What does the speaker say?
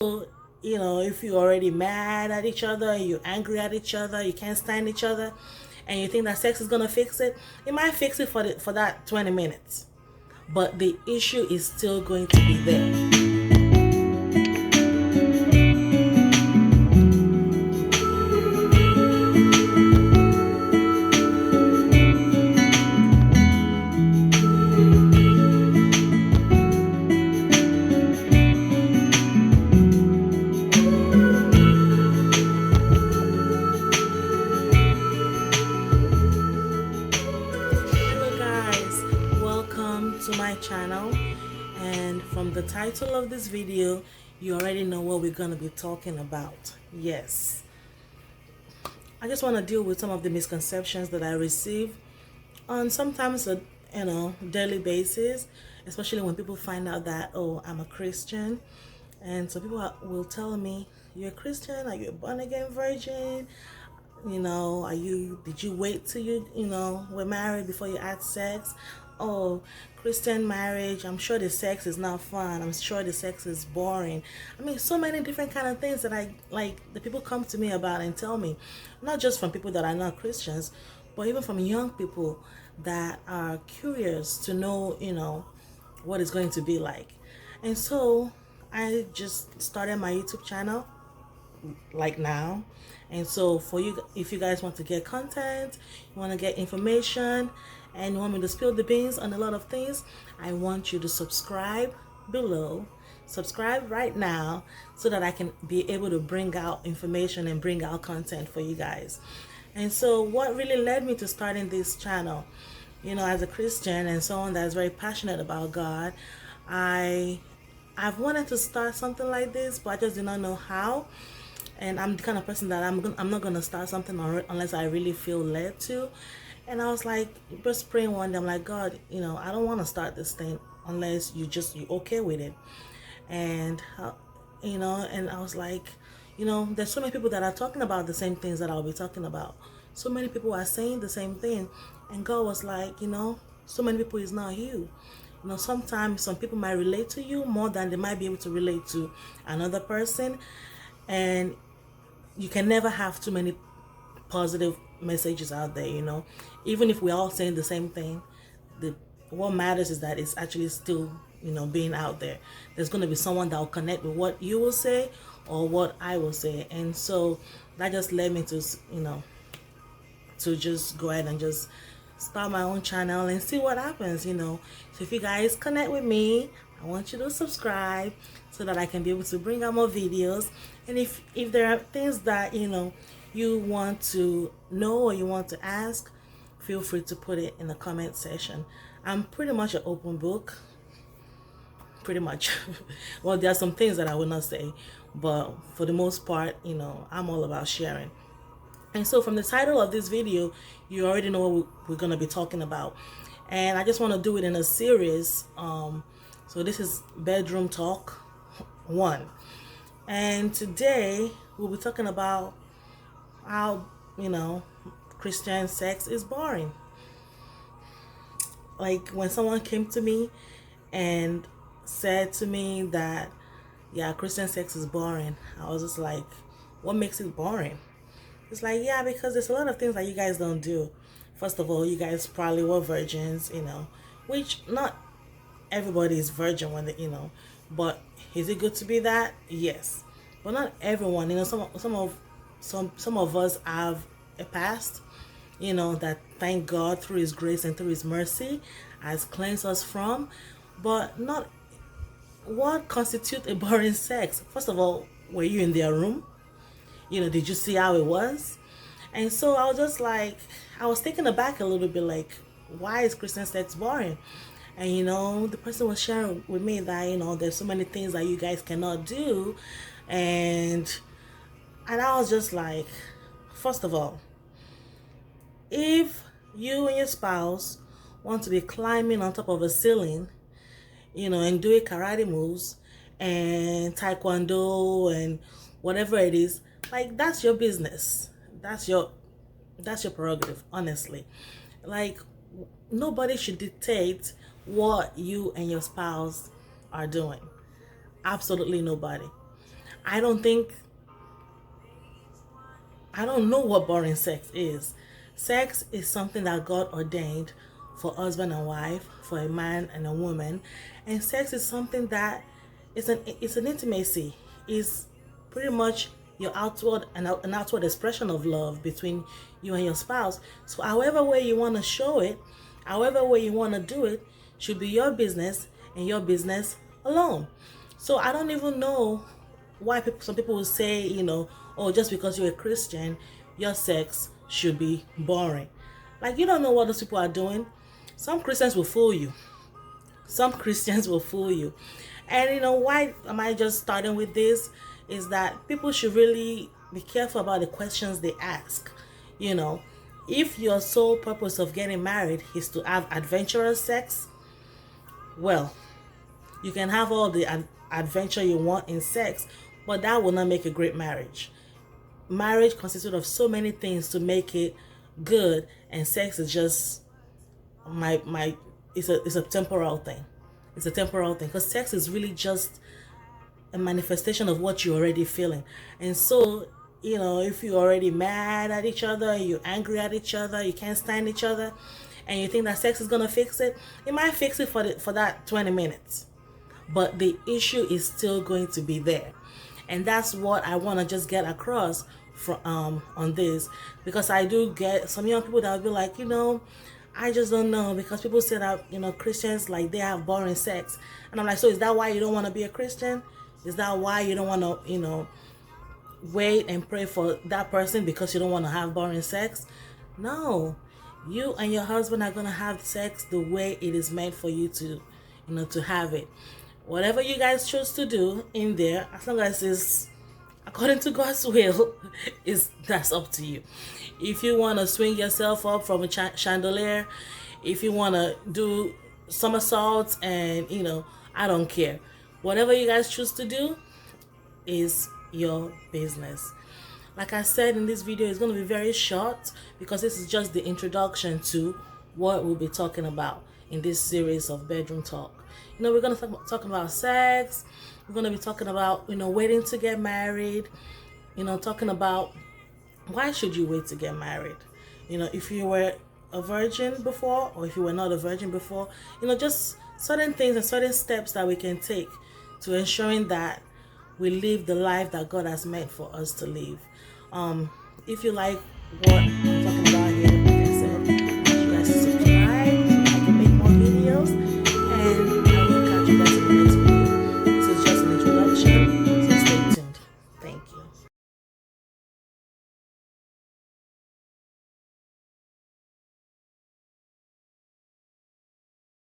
If you're already mad at each other, you're angry at each other, you can't stand each other, and you think that sex is gonna fix it, it might fix it for that 20 minutes, but the issue is still going to be there. Hello guys, welcome to my channel, and from the title of this video you already know what we're going to be talking about. Yes, I just want to deal with some of the misconceptions that I receive on sometimes a daily basis, especially when people find out that, oh, I'm a Christian. And so people will tell me, you're a Christian? Are you a born again virgin? Did you wait till you were married before you had sex? Oh, Christian marriage, I'm sure the sex is not fun. I'm sure the sex is boring. I mean, so many different kind of things that the people come to me about and tell me, not just from people that are not Christians, but even from young people that are curious to know what it's going to be like. And so I just started my YouTube channel like now. And so for you, if you guys want to get content, you want to get information, and you want me to spill the beans on a lot of things, I want you to subscribe below. Subscribe right now so that I can be able to bring out information and bring out content for you guys. And so what really led me to starting this channel, as a Christian and someone that's very passionate about God, I've wanted to start something like this, but I just did not know how. And I'm the kind of person that I'm not gonna start something unless I really feel led to. And I was like, just praying one day, I'm like, God, I don't want to start this thing unless you okay with it. And and I was like, there's so many people that are talking about the same things that I'll be talking about. So many people are saying the same thing, and God was like, so many people is not you. Sometimes some people might relate to you more than they might be able to relate to another person, and you can never have too many positive messages out there. Even if we're all saying the same thing, what matters is that it's actually still being out there. There's going to be someone that will connect with what you will say or what I will say. And so that just led me to just go ahead and just start my own channel and see what happens. So if you guys connect with me, I want you to subscribe so that I can be able to bring out more videos. And if there are things that you want to know or you want to ask, feel free to put it in the comment section. I'm pretty much an open book, pretty much. Well, there are some things that I will not say, but for the most part, I'm all about sharing. And so from the title of this video, you already know what we're going to be talking about. And I just want to do it in a series. So this is Bedroom Talk 1. And today we'll be talking about how, Christian sex is boring. Like when someone came to me and said to me that, yeah, Christian sex is boring, I was just like, what makes it boring? It's like, yeah, because there's a lot of things that you guys don't do. First of all, you guys probably were virgins, which not everybody is virgin when they, but is it good to be that? Yes, but not everyone. Some of us have a past, that thank God through His grace and through His mercy has cleansed us from. But not what constitutes a boring sex. First of all, were you in their room? Did you see how it was? And so I was just like, I was taken aback a little bit, like, why is Christian sex boring? And the person was sharing with me that there's so many things that you guys cannot do. And I was just like, first of all, if you and your spouse want to be climbing on top of a ceiling, and doing karate moves and taekwondo and whatever it is, like, that's your business. That's your prerogative, honestly. Like, nobody should dictate what you and your spouse are doing. Absolutely nobody. I don't think, I don't know what boring sex is. Sex is something that God ordained for husband and wife, for a man and a woman. And sex is something that it's an intimacy. Is pretty much your outward an outward expression of love between you and your spouse. So however way you want to show it, however way you want to do it, should be your business and your business alone. So I don't even know why some people will say, oh, just because you're a Christian, your sex should be boring. Like, you don't know what those people are doing. Some Christians will fool you. Some Christians will fool you. And why am I just starting with this? Is that people should really be careful about the questions they ask. If your sole purpose of getting married is to have adventurous sex, well, you can have all the adventure you want in sex, but that will not make a great marriage. Marriage consisted of so many things to make it good, and sex is just it's a temporal thing. It's a temporal thing, because sex is really just a manifestation of what you're already feeling. And so, if you're already mad at each other, you're angry at each other, you can't stand each other, and you think that sex is gonna fix it, it might fix it for that 20 minutes. But the issue is still going to be there. And that's what I want to just get across on this, because I do get some young people that will be like, I just don't know, because people say that Christians, like, they have boring sex, and I'm like, so is that why you don't want to be a Christian? Is that why you don't want to wait and pray for that person, because you don't want to have boring sex? No, you and your husband are going to have sex the way it is meant for you to to have it. Whatever you guys choose to do in there, as long as it's according to God's will, that's up to you. If you want to swing yourself up from a chandelier, if you want to do somersaults, and I don't care. Whatever you guys choose to do is your business. Like I said, in this video, it's going to be very short, because this is just the introduction to what we'll be talking about in this series of bedroom talk. We're going to talk about sex. We're going to be talking about, waiting to get married. Talking about why should you wait to get married. If you were a virgin before, or if you were not a virgin before, just certain things and certain steps that we can take to ensuring that we live the life that God has meant for us to live. If you like what I'm talking about here,